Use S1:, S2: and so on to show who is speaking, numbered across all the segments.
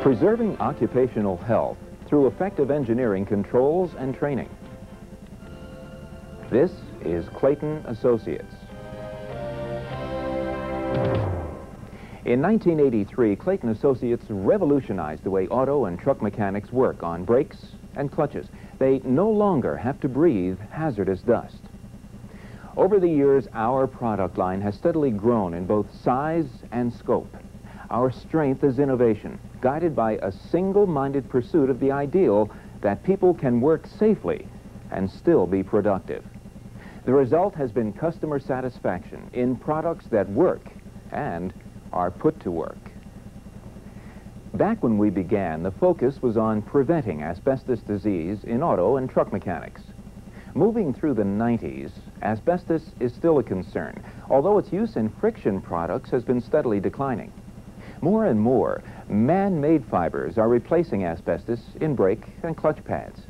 S1: Preserving occupational health through effective engineering controls and training. This is Clayton Associates. In 1983, Clayton Associates revolutionized the way auto and truck mechanics work on brakes and clutches. They no longer have to breathe hazardous dust. Over the years, our product line has steadily grown in both size and scope. Our strength is innovation, guided by a single-minded pursuit of the ideal that people can work safely and still be productive. The result has been customer satisfaction in products that work and are put to work. Back when we began, the focus was on preventing asbestos disease in auto and truck mechanics. Moving through the 90s, asbestos is still a concern, although its use in friction products has been steadily declining. More and more, man-made fibers are replacing asbestos in brake and clutch pads.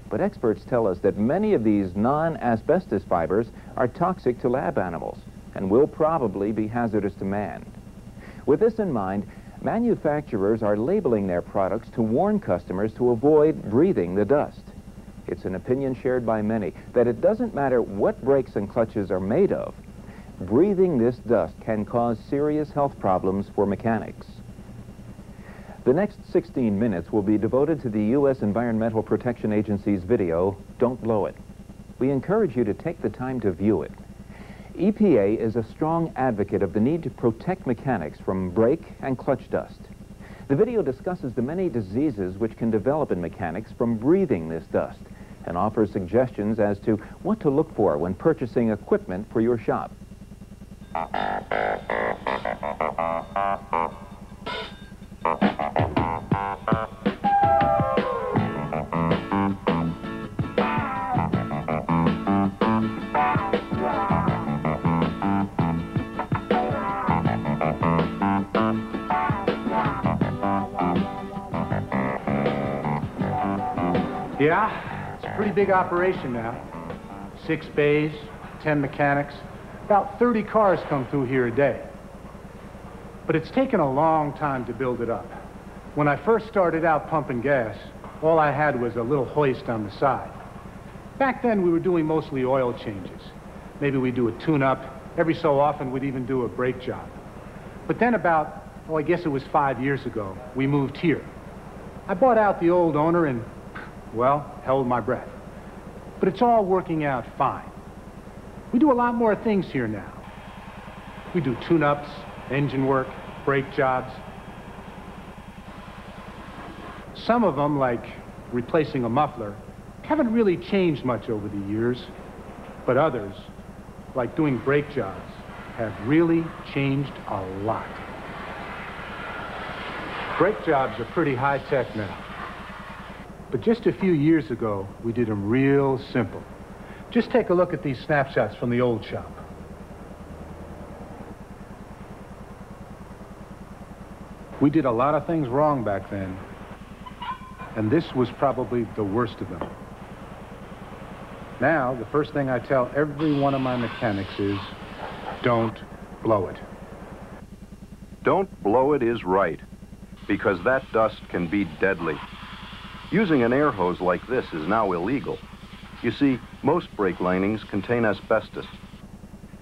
S1: But experts tell us that many of these non-asbestos fibers are toxic to lab animals and will probably be hazardous to man. With this in mind, manufacturers are labeling their products to warn customers to avoid breathing the dust. It's an opinion shared by many that it doesn't matter what brakes and clutches are made of, breathing this dust can cause serious health problems for mechanics. The next 16 minutes will be devoted to the U.S. Environmental Protection Agency's video, Don't Blow It. We encourage you to take the time to view it. EPA is a strong advocate of the need to protect mechanics from brake and clutch dust. The video discusses the many diseases which can develop in mechanics from breathing this dust and offers suggestions as to what to look for when purchasing equipment for your shop.
S2: Yeah, it's a pretty big operation now. 6 bays, 10 mechanics. About 30 cars come through here a day. But it's taken a long time to build it up. When I first started out pumping gas, all I had was a little hoist on the side. Back then, we were doing mostly oil changes. Maybe we'd do a tune-up. Every so often, we'd even do a brake job. But then about, I guess it was 5 years ago, we moved here. I bought out the old owner and, well, held my breath. But it's all working out fine. We do a lot more things here now. We do tune-ups, engine work, brake jobs. Some of them, like replacing a muffler, haven't really changed much over the years. But others, like doing brake jobs, have really changed a lot. Brake jobs are pretty high-tech now. But just a few years ago, we did them real simple. Just take a look at these snapshots from the old shop. We did a lot of things wrong back then, and this was probably the worst of them. Now, the first thing I tell every one of my mechanics is, don't blow it.
S3: Don't blow it is right, because that dust can be deadly. Using an air hose like this is now illegal. You see, most brake linings contain asbestos.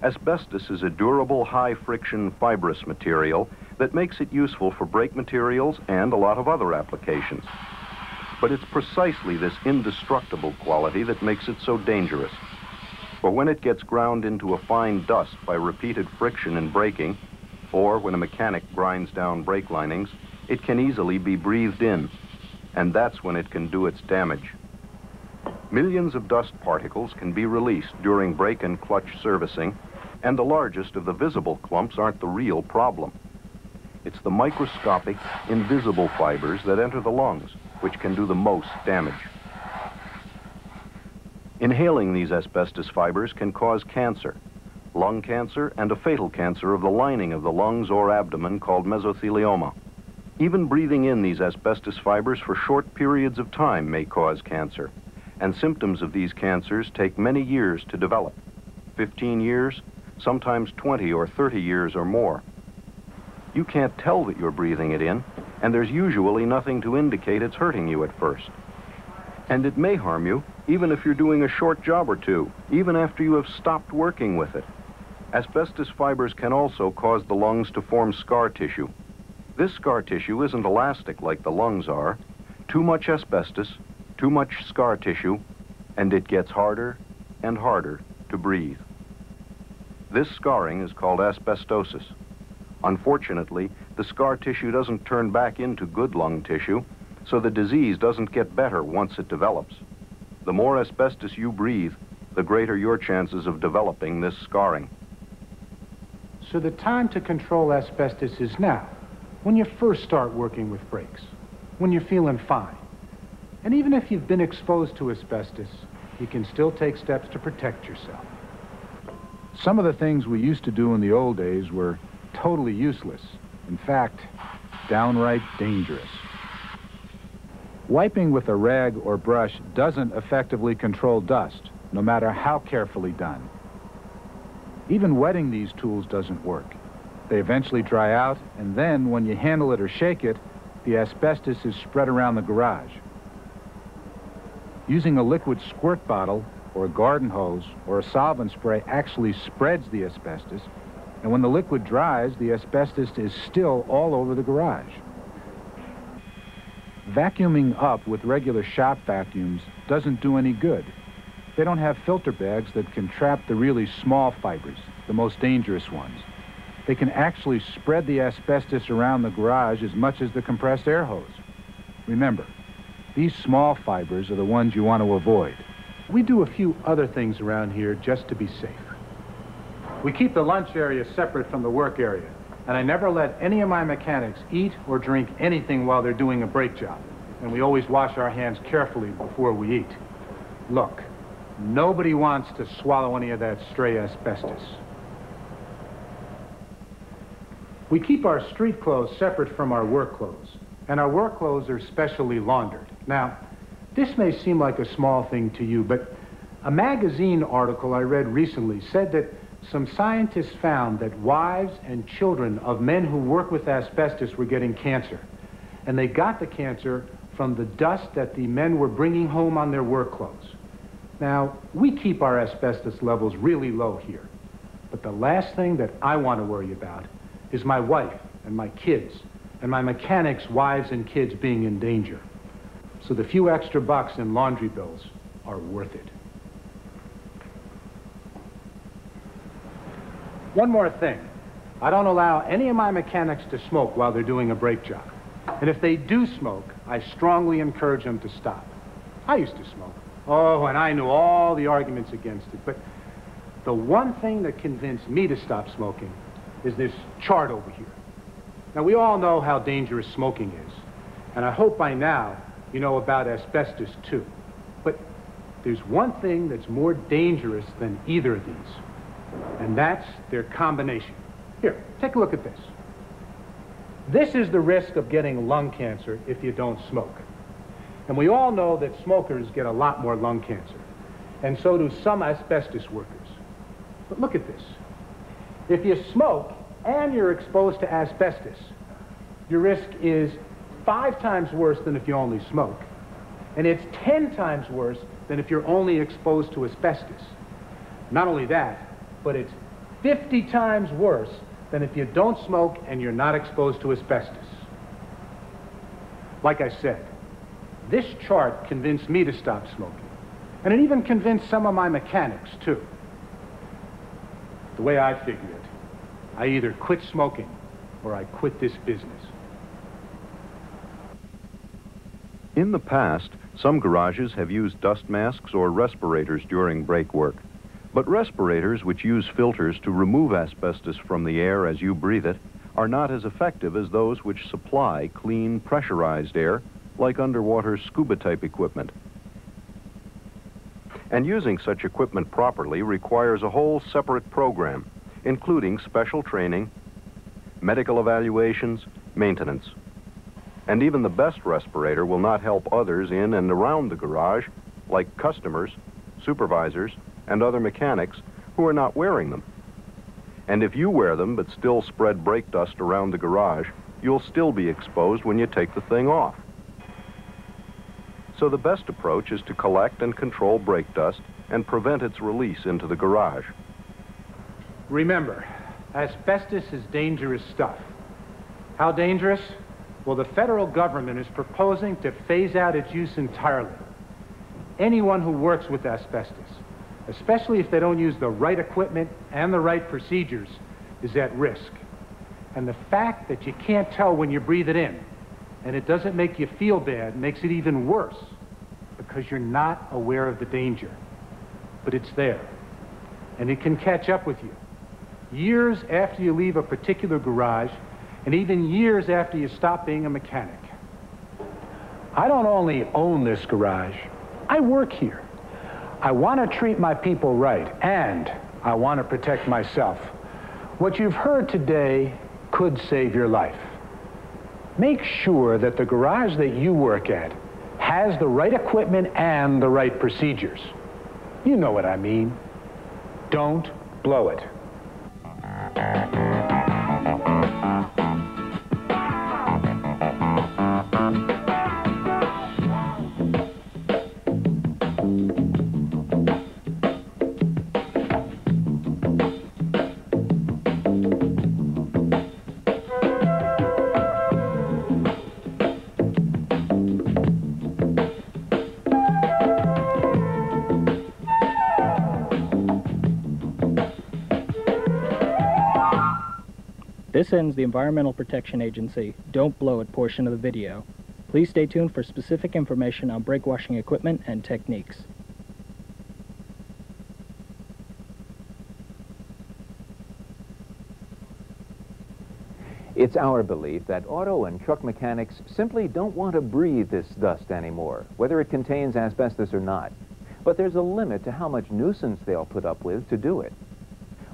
S3: Asbestos is a durable, high-friction, fibrous material that makes it useful for brake materials and a lot of other applications. But it's precisely this indestructible quality that makes it so dangerous. For when it gets ground into a fine dust by repeated friction in braking, or when a mechanic grinds down brake linings, it can easily be breathed in. And that's when it can do its damage. Millions of dust particles can be released during brake and clutch servicing, and the largest of the visible clumps aren't the real problem. It's the microscopic, invisible fibers that enter the lungs, which can do the most damage. Inhaling these asbestos fibers can cause cancer, lung cancer, and a fatal cancer of the lining of the lungs or abdomen called mesothelioma. Even breathing in these asbestos fibers for short periods of time may cause cancer, and symptoms of these cancers take many years to develop. 15 years, sometimes 20 or 30 years or more. You can't tell that you're breathing it in, and there's usually nothing to indicate it's hurting you at first. And it may harm you even if you're doing a short job or two, even after you have stopped working with it. Asbestos fibers can also cause the lungs to form scar tissue. This scar tissue isn't elastic like the lungs are. Too much asbestos, too much scar tissue, and it gets harder and harder to breathe. This scarring is called asbestosis. Unfortunately, the scar tissue doesn't turn back into good lung tissue, so the disease doesn't get better once it develops. The more asbestos you breathe, the greater your chances of developing this scarring.
S2: So the time to control asbestos is now, when you first start working with brakes, when you're feeling fine. And even if you've been exposed to asbestos, you can still take steps to protect yourself.
S4: Some of the things we used to do in the old days were totally useless. In fact, downright dangerous. Wiping with a rag or brush doesn't effectively control dust, no matter how carefully done. Even wetting these tools doesn't work. They eventually dry out, and then when you handle it or shake it, the asbestos is spread around the garage. Using a liquid squirt bottle or a garden hose or a solvent spray actually spreads the asbestos, and when the liquid dries, the asbestos is still all over the garage. Vacuuming up with regular shop vacuums doesn't do any good. They don't have filter bags that can trap the really small fibers, the most dangerous ones. They can actually spread the asbestos around the garage as much as the compressed air hose. Remember, these small fibers are the ones you want to avoid.
S2: We do a few other things around here just to be safe. We keep the lunch area separate from the work area, and I never let any of my mechanics eat or drink anything while they're doing a brake job. And we always wash our hands carefully before we eat. Look, nobody wants to swallow any of that stray asbestos. We keep our street clothes separate from our work clothes, and our work clothes are specially laundered. Now, this may seem like a small thing to you, but a magazine article I read recently said that some scientists found that wives and children of men who work with asbestos were getting cancer. And they got the cancer from the dust that the men were bringing home on their work clothes. Now, we keep our asbestos levels really low here. But the last thing that I want to worry about is my wife and my kids and my mechanics' wives and kids being in danger. So the few extra bucks in laundry bills are worth it. One more thing. I don't allow any of my mechanics to smoke while they're doing a brake job. And if they do smoke, I strongly encourage them to stop. I used to smoke. Oh, and I knew all the arguments against it. But the one thing that convinced me to stop smoking is this chart over here. Now, we all know how dangerous smoking is. And I hope by now you know about asbestos, too. But there's one thing that's more dangerous than either of these. And that's their combination. Here, take a look at this. This is the risk of getting lung cancer if you don't smoke. And we all know that smokers get a lot more lung cancer. And so do some asbestos workers. But look at this. If you smoke and you're exposed to asbestos, your risk is 5 times worse than if you only smoke. And it's 10 times worse than if you're only exposed to asbestos. Not only that, but it's 50 times worse than if you don't smoke and you're not exposed to asbestos. Like I said, this chart convinced me to stop smoking. And it even convinced some of my mechanics, too. The way I figure it, I either quit smoking or I quit this business.
S3: In the past, some garages have used dust masks or respirators during brake work. But respirators, which use filters to remove asbestos from the air as you breathe it, are not as effective as those which supply clean, pressurized air, like underwater scuba-type equipment. And using such equipment properly requires a whole separate program, including special training, medical evaluations, maintenance. And even the best respirator will not help others in and around the garage, like customers, supervisors, and other mechanics who are not wearing them. And if you wear them but still spread brake dust around the garage, you'll still be exposed when you take the thing off. So the best approach is to collect and control brake dust and prevent its release into the garage.
S2: Remember, asbestos is dangerous stuff. How dangerous? Well, the federal government is proposing to phase out its use entirely. Anyone who works with asbestos, especially if they don't use the right equipment and the right procedures, is at risk. And the fact that you can't tell when you breathe it in and it doesn't make you feel bad makes it even worse because you're not aware of the danger. But it's there, and it can catch up with you. Years after you leave a particular garage, and even years after you stop being a mechanic. I don't only own this garage, I work here. I want to treat my people right, and I want to protect myself. What you've heard today could save your life. Make sure that the garage that you work at has the right equipment and the right procedures. You know what I mean. Don't blow it.
S5: This ends the Environmental Protection Agency Don't Blow It portion of the video. Please stay tuned for specific information on brake washing equipment and techniques.
S1: It's our belief that auto and truck mechanics simply don't want to breathe this dust anymore, whether it contains asbestos or not. But there's a limit to how much nuisance they'll put up with to do it.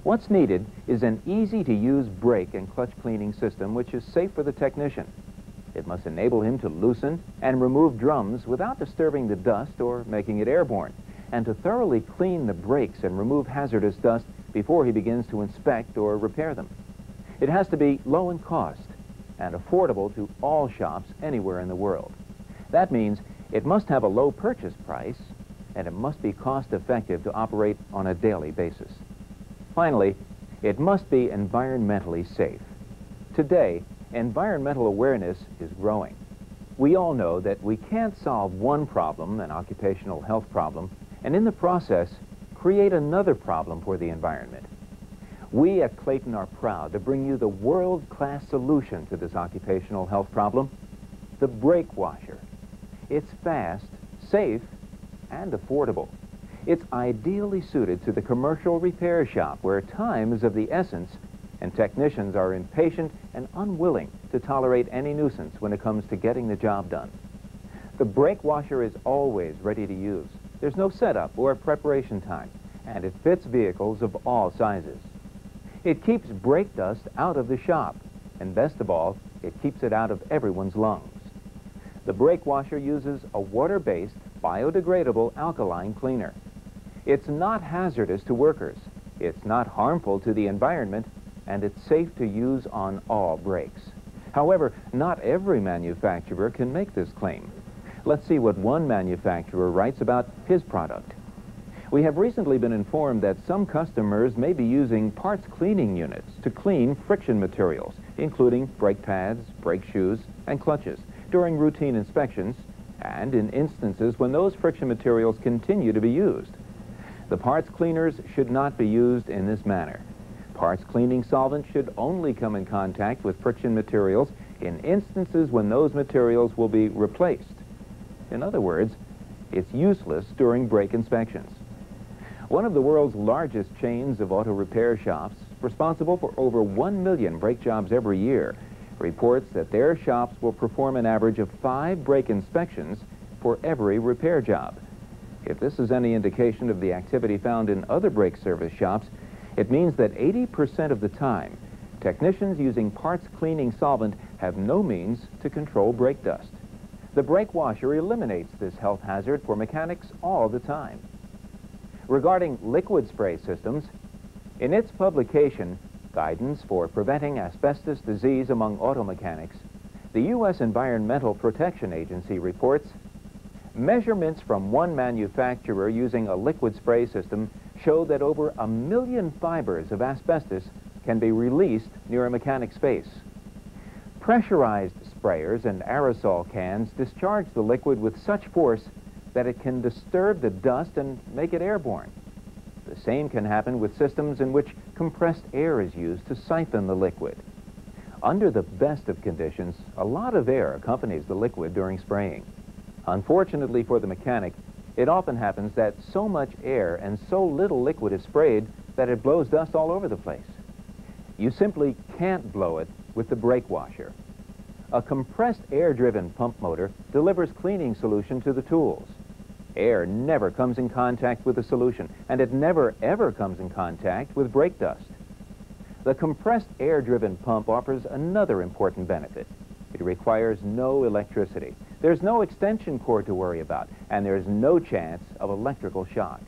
S1: What's needed is an easy-to-use brake and clutch cleaning system which is safe for the technician. It must enable him to loosen and remove drums without disturbing the dust or making it airborne, and to thoroughly clean the brakes and remove hazardous dust before he begins to inspect or repair them. It has to be low in cost and affordable to all shops anywhere in the world. That means it must have a low purchase price, and it must be cost-effective to operate on a daily basis. Finally, it must be environmentally safe. Today, environmental awareness is growing. We all know that we can't solve one problem, an occupational health problem, and in the process, create another problem for the environment. We at Clayton are proud to bring you the world-class solution to this occupational health problem, the brake washer. It's fast, safe, and affordable. It's ideally suited to the commercial repair shop where time is of the essence and technicians are impatient and unwilling to tolerate any nuisance when it comes to getting the job done. The brake washer is always ready to use. There's no setup or preparation time, and it fits vehicles of all sizes. It keeps brake dust out of the shop, and best of all, it keeps it out of everyone's lungs. The brake washer uses a water-based, biodegradable alkaline cleaner. It's not hazardous to workers, it's not harmful to the environment, and it's safe to use on all brakes. However, not every manufacturer can make this claim. Let's see what one manufacturer writes about his product. We have recently been informed that some customers may be using parts cleaning units to clean friction materials, including brake pads, brake shoes, and clutches, during routine inspections, and in instances when those friction materials continue to be used. The parts cleaners should not be used in this manner. Parts cleaning solvent should only come in contact with friction materials in instances when those materials will be replaced. In other words, it's useless during brake inspections. One of the world's largest chains of auto repair shops, responsible for over 1 million brake jobs every year, reports that their shops will perform an average of 5 brake inspections for every repair job. If this is any indication of the activity found in other brake service shops, it means that 80% of the time, technicians using parts cleaning solvent have no means to control brake dust. The brake washer eliminates this health hazard for mechanics all the time. Regarding liquid spray systems, in its publication, Guidance for Preventing Asbestos Disease Among Auto Mechanics, the U.S. Environmental Protection Agency reports, measurements from one manufacturer using a liquid spray system show that over 1 million fibers of asbestos can be released near a mechanic's space. Pressurized sprayers and aerosol cans discharge the liquid with such force that it can disturb the dust and make it airborne. The same can happen with systems in which compressed air is used to siphon the liquid. Under the best of conditions, a lot of air accompanies the liquid during spraying. Unfortunately for the mechanic, it often happens that so much air and so little liquid is sprayed that it blows dust all over the place. You simply can't blow it with the brake washer. A compressed air-driven pump motor delivers cleaning solution to the tools. Air never comes in contact with the solution, and it never ever comes in contact with brake dust. The compressed air-driven pump offers another important benefit. It requires no electricity. There's no extension cord to worry about, and there's no chance of electrical shock.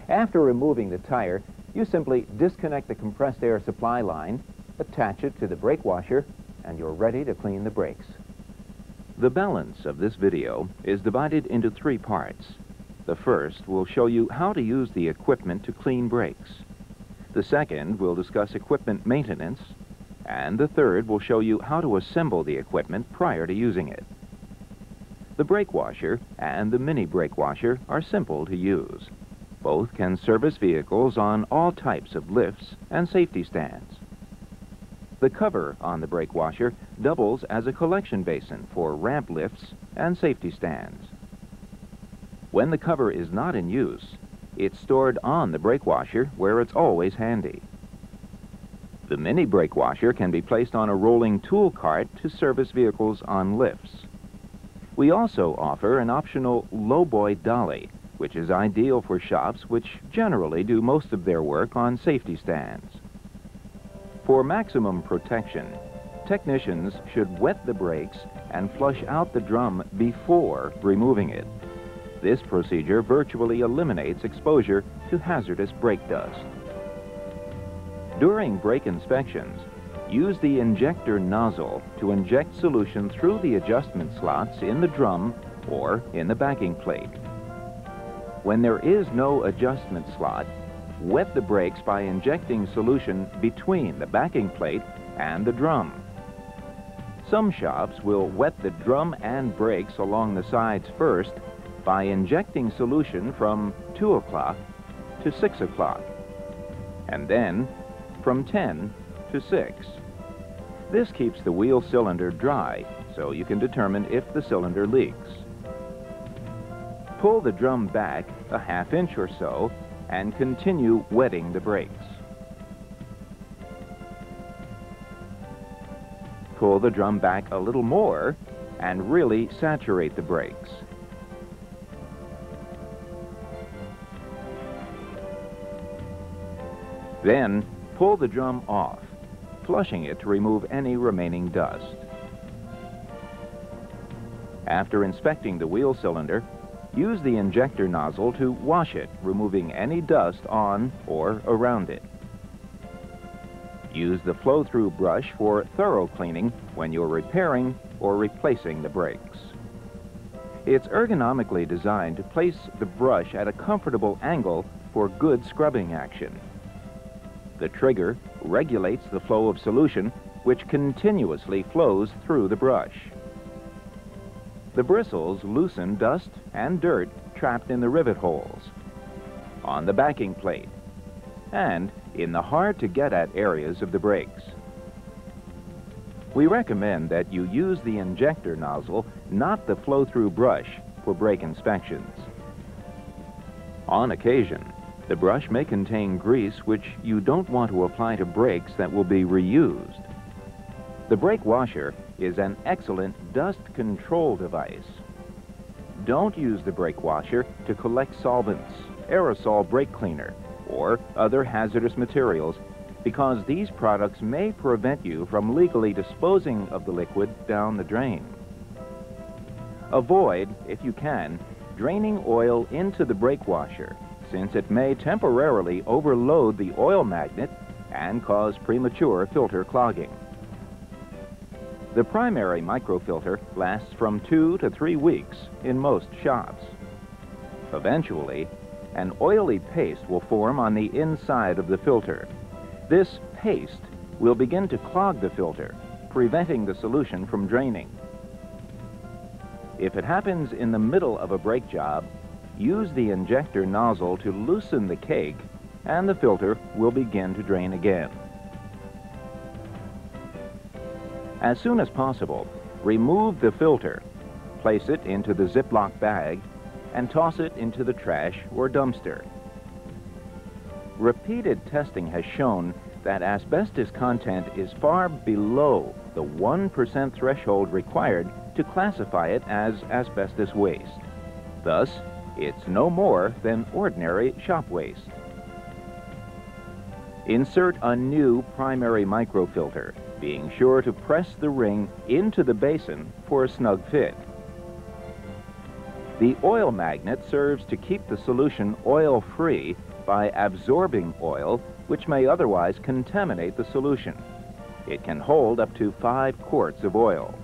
S1: After removing the tire, you simply disconnect the compressed air supply line, attach it to the brake washer, and you're ready to clean the brakes. The balance of this video is divided into 3 parts. The first will show you how to use the equipment to clean brakes. The second will discuss equipment maintenance, and the third will show you how to assemble the equipment prior to using it. The brake washer and the mini brake washer are simple to use. Both can service vehicles on all types of lifts and safety stands. The cover on the brake washer doubles as a collection basin for ramp lifts and safety stands. When the cover is not in use, it's stored on the brake washer where it's always handy. The mini brake washer can be placed on a rolling tool cart to service vehicles on lifts. We also offer an optional lowboy dolly, which is ideal for shops which generally do most of their work on safety stands. For maximum protection, technicians should wet the brakes and flush out the drum before removing it. This procedure virtually eliminates exposure to hazardous brake dust. During brake inspections, use the injector nozzle to inject solution through the adjustment slots in the drum or in the backing plate. When there is no adjustment slot, wet the brakes by injecting solution between the backing plate and the drum. Some shops will wet the drum and brakes along the sides first by injecting solution from 2 o'clock to 6 o'clock, and then from 10 to 6. This keeps the wheel cylinder dry, so you can determine if the cylinder leaks. Pull the drum back a ½ inch or so and continue wetting the brakes. Pull the drum back a little more and really saturate the brakes. Then pull the drum off, flushing it to remove any remaining dust. After inspecting the wheel cylinder, use the injector nozzle to wash it, removing any dust on or around it. Use the flow-through brush for thorough cleaning when you're repairing or replacing the brakes. It's ergonomically designed to place the brush at a comfortable angle for good scrubbing action. The trigger regulates the flow of solution, which continuously flows through the brush. The bristles loosen dust and dirt trapped in the rivet holes, on the backing plate, and in the hard-to-get-at areas of the brakes. We recommend that you use the injector nozzle, not the flow-through brush, for brake inspections. On occasion, the brush may contain grease which you don't want to apply to brakes that will be reused. The brake washer is an excellent dust control device. Don't use the brake washer to collect solvents, aerosol brake cleaner, or other hazardous materials, because these products may prevent you from legally disposing of the liquid down the drain. Avoid, if you can, draining oil into the brake washer, since it may temporarily overload the oil magnet and cause premature filter clogging. The primary microfilter lasts from 2 to 3 weeks in most shops. Eventually, an oily paste will form on the inside of the filter. This paste will begin to clog the filter, preventing the solution from draining. If it happens in the middle of a brake job, use the injector nozzle to loosen the cake, and the filter will begin to drain again. As soon as possible, remove the filter, place it into the Ziploc bag, and toss it into the trash or dumpster. Repeated testing has shown that asbestos content is far below the 1% threshold required to classify it as asbestos waste. Thus, it's no more than ordinary shop waste. Insert a new primary microfilter, being sure to press the ring into the basin for a snug fit. The oil magnet serves to keep the solution oil-free by absorbing oil, which may otherwise contaminate the solution. It can hold up to 5 quarts of oil.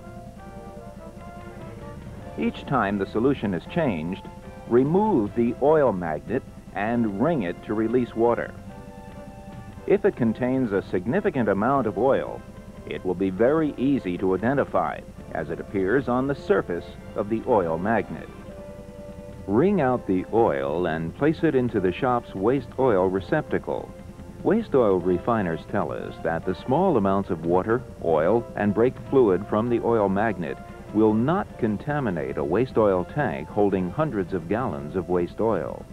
S1: Each time the solution is changed, remove the oil magnet and wring it to release water. If it contains a significant amount of oil, it will be very easy to identify, as it appears on the surface of the oil magnet. Wring out the oil and place it into the shop's waste oil receptacle. Waste oil refiners tell us that the small amounts of water, oil, and brake fluid from the oil magnet will not contaminate a waste oil tank holding hundreds of gallons of waste oil.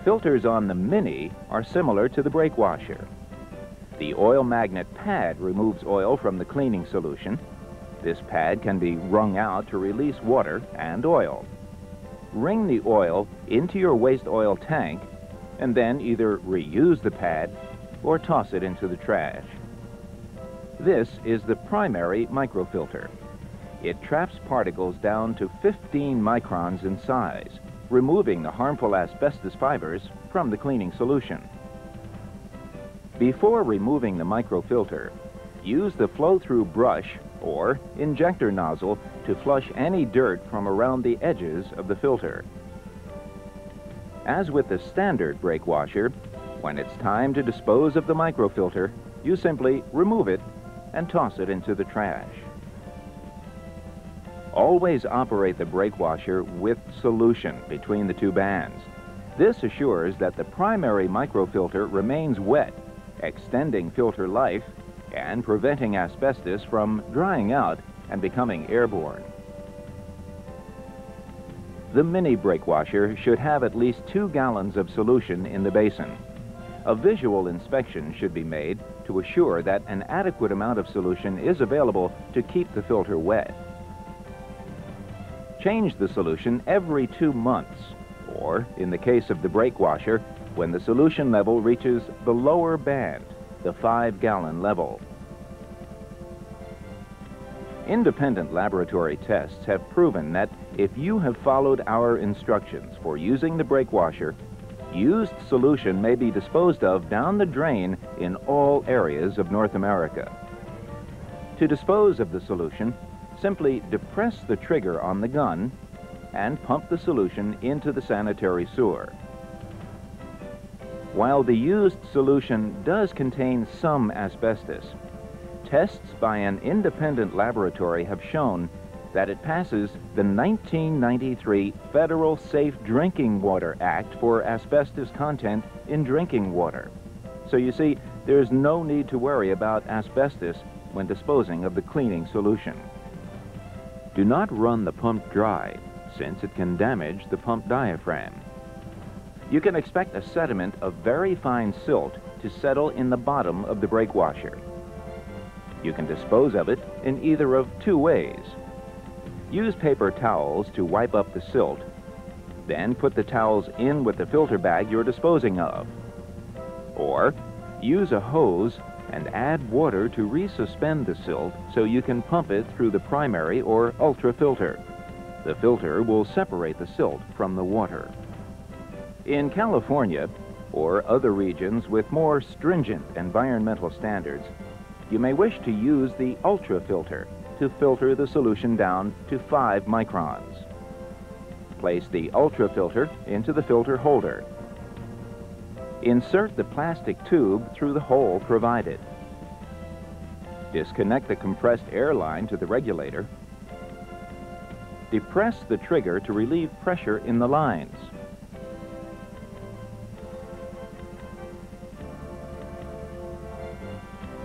S1: Filters on the Mini are similar to the brake washer. The oil magnet pad removes oil from the cleaning solution. This pad can be wrung out to release water and oil. Wring the oil into your waste oil tank and then either reuse the pad or toss it into the trash. This is the primary microfilter. It traps particles down to 15 microns in size, removing the harmful asbestos fibers from the cleaning solution. Before removing the microfilter, use the flow-through brush or injector nozzle to flush any dirt from around the edges of the filter. As with the standard brake washer, when it's time to dispose of the microfilter, you simply remove it and toss it into the trash. Always operate the brake washer with solution between the 2 bands. This assures that the primary microfilter remains wet, extending filter life and preventing asbestos from drying out and becoming airborne. The Mini brake washer should have at least 2 gallons of solution in the basin. A visual inspection should be made to assure that an adequate amount of solution is available to keep the filter wet. Change the solution every 2 months, or in the case of the brake washer, when the solution level reaches the lower band, the 5-gallon level. Independent laboratory tests have proven that if you have followed our instructions for using the brake washer, used solution may be disposed of down the drain in all areas of North America. To dispose of the solution, simply depress the trigger on the gun and pump the solution into the sanitary sewer. While the used solution does contain some asbestos, tests by an independent laboratory have shown that it passes the 1993 Federal Safe Drinking Water Act for asbestos content in drinking water. So you see, there's no need to worry about asbestos when disposing of the cleaning solution. Do not run the pump dry, since it can damage the pump diaphragm. You can expect a sediment of very fine silt to settle in the bottom of the brake washer. You can dispose of it in either of 2 ways. Use paper towels to wipe up the silt, then put the towels in with the filter bag you're disposing of. Or use a hose and add water to resuspend the silt so you can pump it through the primary or ultra filter. The filter will separate the silt from the water. In California, or other regions with more stringent environmental standards, you may wish to use the ultrafilter to filter the solution down to 5 microns. Place the ultrafilter into the filter holder. Insert the plastic tube through the hole provided. Disconnect the compressed air line to the regulator. Depress the trigger to relieve pressure in the lines.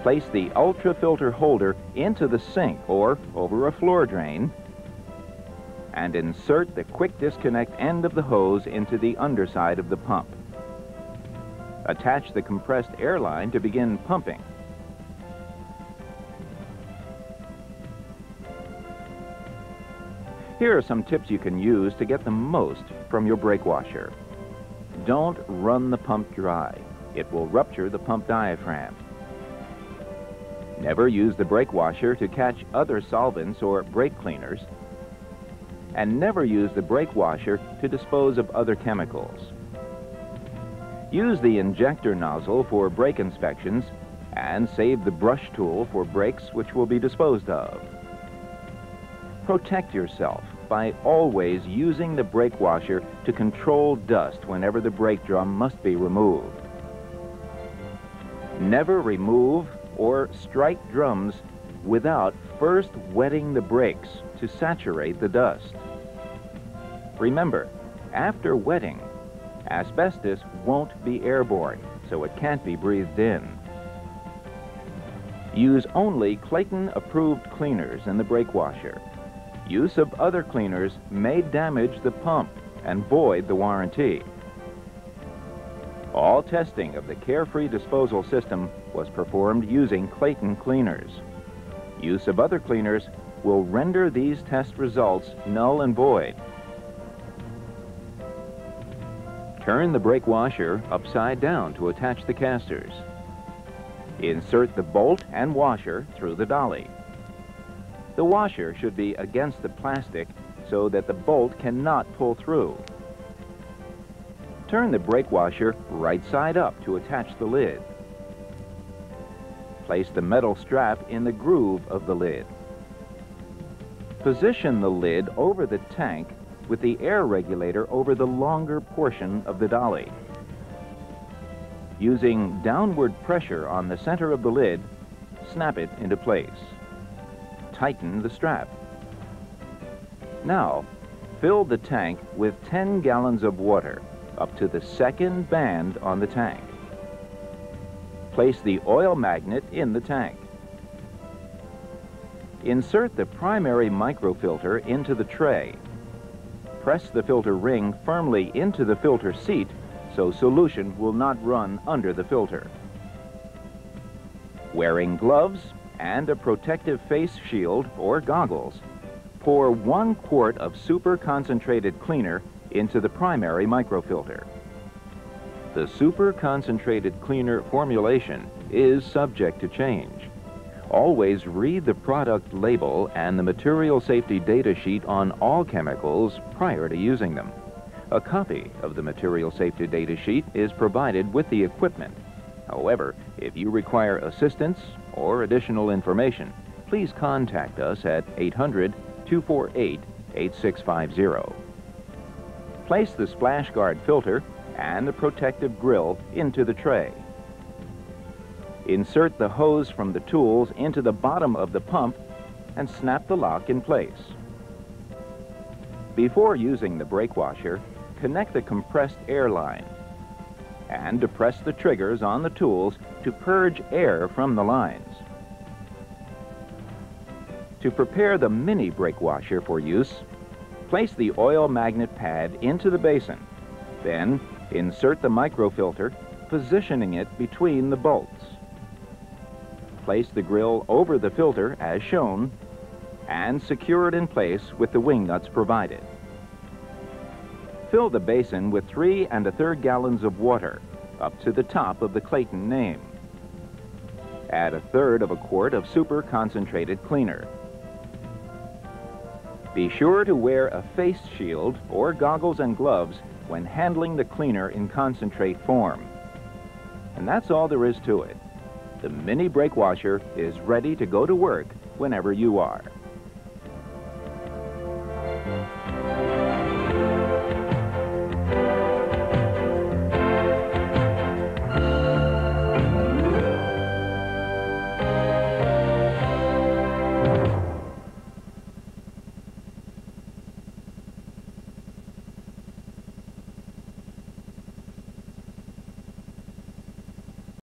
S1: Place the ultrafilter holder into the sink or over a floor drain and insert the quick disconnect end of the hose into the underside of the pump. Attach the compressed air line to begin pumping. Here are some tips you can use to get the most from your brake washer. Don't run the pump dry. It will rupture the pump diaphragm. Never use the brake washer to catch other solvents or brake cleaners. And never use the brake washer to dispose of other chemicals. Use the injector nozzle for brake inspections and save the brush tool for brakes which will be disposed of. Protect yourself by always using the brake washer to control dust whenever the brake drum must be removed. Never remove or strike drums without first wetting the brakes to saturate the dust. Remember, after wetting, asbestos won't be airborne, so it can't be breathed in. Use only Clayton-approved cleaners in the brake washer. Use of other cleaners may damage the pump and void the warranty. All testing of the Carefree disposal system was performed using Clayton cleaners. Use of other cleaners will render these test results null and void. Turn the brake washer upside down to attach the casters. Insert the bolt and washer through the dolly. The washer should be against the plastic so that the bolt cannot pull through. Turn the brake washer right side up to attach the lid. Place the metal strap in the groove of the lid. Position the lid over the tank with the air regulator over the longer portion of the dolly. Using downward pressure on the center of the lid, snap it into place. Tighten the strap. Now, fill the tank with 10 gallons of water up to the second band on the tank. Place the oil magnet in the tank. Insert the primary microfilter into the tray. Press the filter ring firmly into the filter seat so solution will not run under the filter. Wearing gloves and a protective face shield or goggles, pour 1 quart of super concentrated cleaner into the primary microfilter. The super concentrated cleaner formulation is subject to change. Always read the product label and the material safety data sheet on all chemicals prior to using them. A copy of the material safety data sheet is provided with the equipment. However, if you require assistance or additional information, please contact us at 800-248-8650. Place the splash guard filter and the protective grill into the tray. Insert the hose from the tools into the bottom of the pump and snap the lock in place. Before using the brake washer, connect the compressed air line and depress the triggers on the tools to purge air from the lines. To prepare the mini brake washer for use, place the oil magnet pad into the basin. Then, insert the microfilter, positioning it between the bolts. Place the grill over the filter as shown and secure it in place with the wing nuts provided. Fill the basin with 3 1/3 gallons of water up to the top of the Clayton name. Add 1/3 quart of super concentrated cleaner. Be sure to wear a face shield or goggles and gloves when handling the cleaner in concentrate form. And that's all there is to it. The Mini Brake Washer is ready to go to work whenever you are.